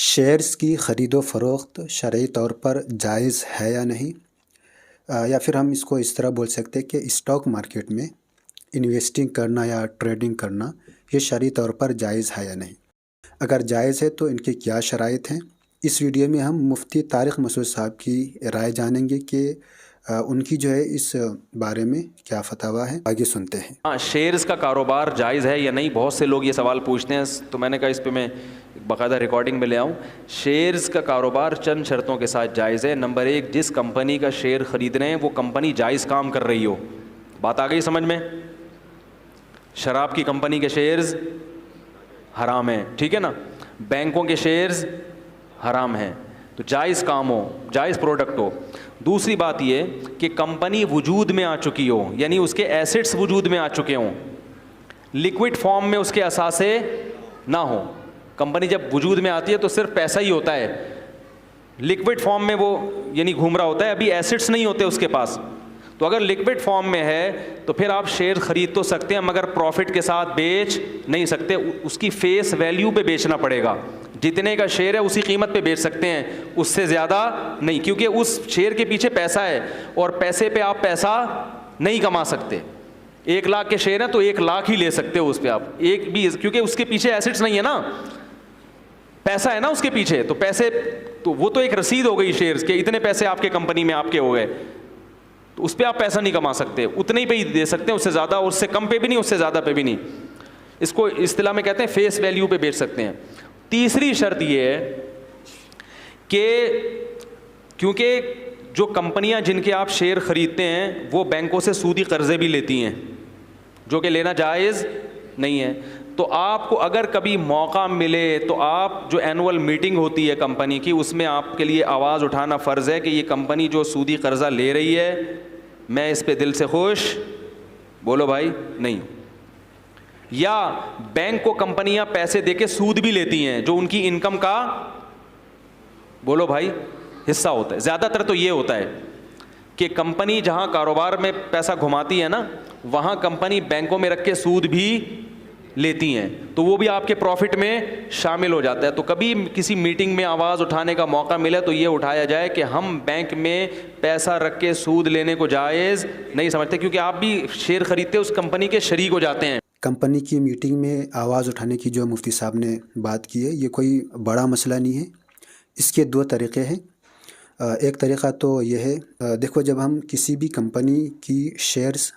Shares کی خرید و فروخت شرعی طور پر جائز ہے یا نہیں، یا پھر ہم اس کو اس طرح بول سکتے ہیں کہ اسٹاک مارکیٹ میں انویسٹنگ کرنا یا ٹریڈنگ کرنا یہ شرعی طور پر جائز ہے یا نہیں۔ اگر جائز ہے تو ان کے کیا شرائط ہیں۔ اس ویڈیو میں ہم مفتی طارق مسعود صاحب کی رائے جانیں گے کہ ان کی جو ہے اس بارے میں کیا فتویٰ ہے۔ آگے سنتے ہیں۔ شیئرز کا کاروبار جائز ہے یا نہیں، بہت سے لوگ یہ سوال پوچھتے ہیں، تو میں نے کہا اس پہ میں باقاعدہ ریکارڈنگ میں لے آؤں۔ شیئرز کا کاروبار چند شرطوں کے ساتھ جائز ہے۔ نمبر 1، جس کمپنی کا شیئر خرید رہے ہیں وہ کمپنی جائز کام کر رہی ہو۔ بات آ گئی سمجھ میں؟ شراب کی کمپنی کے شیئرز حرام ہیں، ٹھیک ہے نا، بینکوں کے شیئرز حرام ہیں، تو جائز کام ہو، جائز پروڈکٹ ہو۔ دوسری بات یہ کہ کمپنی وجود میں آ چکی ہو، یعنی اس کے ایسٹس وجود میں آ چکے ہوں، لیکوڈ فارم میں اس کے اثاثے نہ ہوں۔ کمپنی جب وجود میں آتی ہے تو صرف پیسہ ہی ہوتا ہے، لیکوڈ فارم میں وہ یعنی گھوم رہا ہوتا ہے، ابھی ایسٹس نہیں ہوتے اس کے پاس۔ تو اگر لیکوڈ فارم میں ہے تو پھر آپ شیئر خرید تو سکتے ہیں مگر پروفٹ کے ساتھ بیچ نہیں سکتے، اس کی فیس ویلیو پہ بیچنا پڑے گا۔ جتنے کا شیئر ہے اسی قیمت پہ بیچ سکتے ہیں، اس سے زیادہ نہیں، کیونکہ اس شیئر کے پیچھے پیسہ ہے اور پیسے پہ آپ پیسہ نہیں کما سکتے۔ 1 لاکھ کے شیئر ہیں تو 1 لاکھ ہی لے سکتے ہو اس پہ آپ، ایک بھی، کیونکہ اس کے پیچھے ایسٹس نہیں ہے نا، پیسہ ہے نا اس کے پیچھے، تو پیسے تو وہ تو ایک رسید ہو گئی شیئرز کے، اتنے پیسے آپ کے کمپنی میں آپ کے ہو گئے، تو اس پہ آپ پیسہ نہیں کما سکتے، اتنے ہی پہ ہی دے سکتے ہیں، اس سے زیادہ اور اس سے کم پہ بھی نہیں، اس سے زیادہ پہ بھی نہیں۔ اس کو اصطلاح میں کہتے ہیں فیس ویلیو پہ بیچ سکتے ہیں۔ تیسری شرط یہ ہے کہ کیونکہ جو کمپنیاں جن کے آپ شیئر خریدتے ہیں وہ بینکوں سے سودی قرضے بھی لیتی ہیں، جو کہ لینا جائز نہیں ہے۔ تو آپ کو اگر کبھی موقع ملے تو آپ جو اینول میٹنگ ہوتی ہے کمپنی کی، اس میں آپ کے لیے آواز اٹھانا فرض ہے کہ یہ کمپنی جو سودی قرضہ لے رہی ہے میں اس پہ دل سے خوش، بولو بھائی، نہیں۔ یا بینک کو کمپنیاں پیسے دے کے سود بھی لیتی ہیں جو ان کی انکم کا، بولو بھائی، حصہ ہوتا ہے۔ زیادہ تر تو یہ ہوتا ہے کہ کمپنی جہاں کاروبار میں پیسہ گھماتی ہے نا، وہاں کمپنی بینکوں میں رکھ کے سود بھی لیتی ہیں، تو وہ بھی آپ کے پروفٹ میں شامل ہو جاتا ہے۔ تو کبھی کسی میٹنگ میں آواز اٹھانے کا موقع ملے تو یہ اٹھایا جائے کہ ہم بینک میں پیسہ رکھ کے سود لینے کو جائز نہیں سمجھتے، کیونکہ آپ بھی شیئر خریدتے اس کمپنی کے شریک ہو جاتے ہیں۔ کمپنی کی میٹنگ میں آواز اٹھانے کی جو مفتی صاحب نے بات کی ہے، یہ کوئی بڑا مسئلہ نہیں ہے۔ اس کے 2 طریقے ہیں۔ ایک طریقہ تو یہ ہے، دیکھو، جب ہم کسی بھی کمپنی کی شیئرز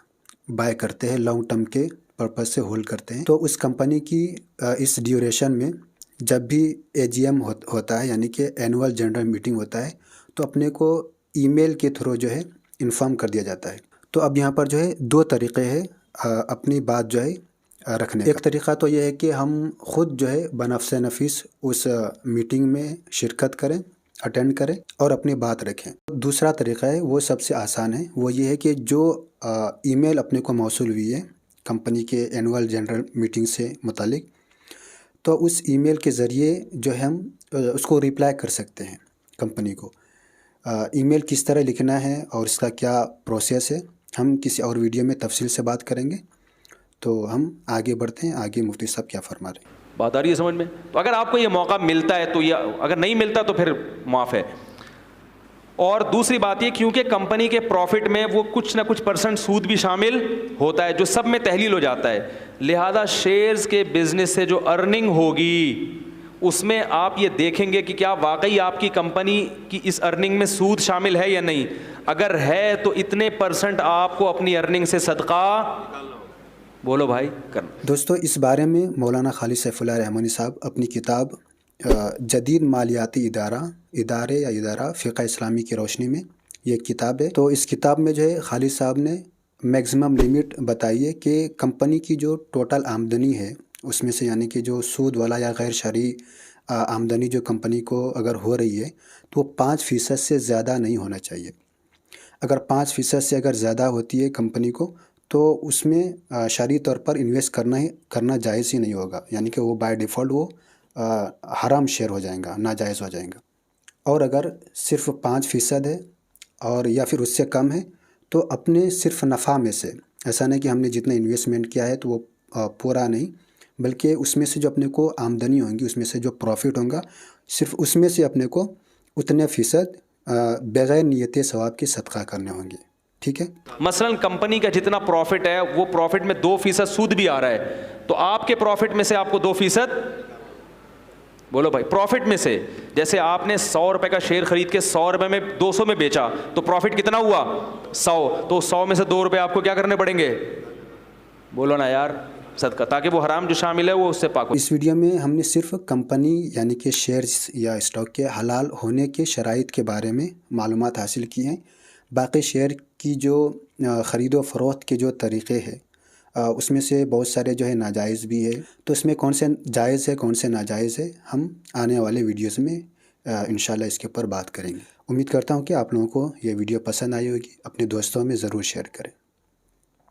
بائی کرتے ہیں، لانگ ٹرم کے پرپز سے ہولڈ کرتے ہیں، تو اس کمپنی کی اس ڈیوریشن میں جب بھی AGM ہوتا ہے، یعنی کہ اینول جنرل میٹنگ ہوتا ہے، تو اپنے کو ای میل کے تھرو جو ہے انفارم کر دیا جاتا ہے۔ تو اب یہاں پر جو ہے 2 طریقے ہیں اپنی بات جو ہے رکھنے کا۔ ایک طریقہ تو یہ ہے کہ ہم خود جو ہے بنفس نفیس اس میٹنگ میں شرکت کریں، اٹینڈ کریں اور اپنی بات رکھیں۔ دوسرا طریقہ ہے، وہ سب سے آسان ہے، وہ یہ ہے کہ جو ای میل اپنے کو موصول ہوئی ہے کمپنی کے اینول جنرل میٹنگ سے متعلق، تو اس ای میل کے ذریعے جو ہے ہم اس کو ریپلائی کر سکتے ہیں کمپنی کو۔ ای میل کس طرح لکھنا ہے اور اس کا کیا پروسیس ہے، ہم کسی اور ویڈیو میں تفصیل سے بات کریں گے۔ تو ہم آگے بڑھتے ہیں، آگے مفتی صاحب کیا فرما رہے ہیں۔ بات آ رہی ہے سمجھ میں؟ تو اگر آپ کو یہ موقع ملتا ہے تو یہ، اگر نہیں ملتا تو پھر معاف ہے۔ اور دوسری بات یہ، کیونکہ کمپنی کے پروفٹ میں وہ کچھ نہ کچھ % سود بھی شامل ہوتا ہے جو سب میں تحلیل ہو جاتا ہے، لہذا شیئرز کے بزنس سے جو ارننگ ہوگی اس میں آپ یہ دیکھیں گے کہ کیا واقعی آپ کی کمپنی کی اس ارننگ میں سود شامل ہے یا نہیں۔ اگر ہے تو اتنے % آپ کو اپنی ارننگ سے صدقہ، بولو بھائی، کرنا۔ دوستو، اس بارے میں مولانا خالد سیف اللہ رحمانی صاحب اپنی کتاب جدید مالیاتی ادارہ فقہ اسلامی کی روشنی میں، یہ ایک کتاب ہے، تو اس کتاب میں جو ہے خالد صاحب نے میگزیمم لیمٹ بتائی ہے کہ کمپنی کی جو ٹوٹل آمدنی ہے اس میں سے، یعنی کہ جو سود والا یا غیر شرعی آمدنی جو کمپنی کو اگر ہو رہی ہے تو وہ 5% سے زیادہ نہیں ہونا چاہیے۔ اگر 5% سے اگر زیادہ ہوتی ہے کمپنی کو تو اس میں شرعی طور پر انویسٹ کرنا جائز ہی نہیں ہوگا، یعنی کہ وہ بائی ڈیفالٹ وہ حرام شیئر ہو جائیں گا، ناجائز ہو جائیں گا۔ اور اگر صرف 5% ہے اور یا پھر اس سے کم ہے تو اپنے صرف نفع میں سے، ایسا نہیں کہ ہم نے جتنا انویسٹمنٹ کیا ہے تو وہ پورا نہیں، بلکہ اس میں سے جو اپنے کو آمدنی ہوں گی، اس میں سے جو پروفٹ ہوگا، صرف اس میں سے اپنے کو اتنے فیصد بغیر نیت ثواب کے صدقہ کرنے ہوں گے. ٹھیک ہے. مثلاً کمپنی کا جتنا پروفٹ ہے وہ پروفٹ میں 2% سود بھی آ رہا ہے, تو آپ کے پروفٹ میں سے آپ کو 2%, بولو بھائی, پروفٹ میں سے, جیسے آپ نے 100 روپے کا شیئر خرید کے 100 روپے میں 200 میں بیچا تو پروفٹ کتنا ہوا 100, تو 100 میں سے 2 روپے آپ کو کیا کرنے پڑیں گے, بولو نا یار, صدقہ, تاکہ وہ حرام جو شامل ہے وہ اس سے پاک ہو. اس ویڈیو میں ہم نے صرف کمپنی یعنی کہ شیئرز یا اسٹاک کے حلال ہونے کے شرائط کے بارے میں معلومات حاصل کی ہیں. باقی شیئر کی جو خرید و فروخت کے جو طریقے ہیں اس میں سے بہت سارے جو ہے ناجائز بھی ہے, تو اس میں کون سے جائز ہے کون سے ناجائز ہے ہم آنے والے ویڈیوز میں انشاءاللہ اس کے اوپر بات کریں گے. امید کرتا ہوں کہ آپ لوگوں کو یہ ویڈیو پسند آئی ہوگی. اپنے دوستوں میں ضرور شیئر کریں.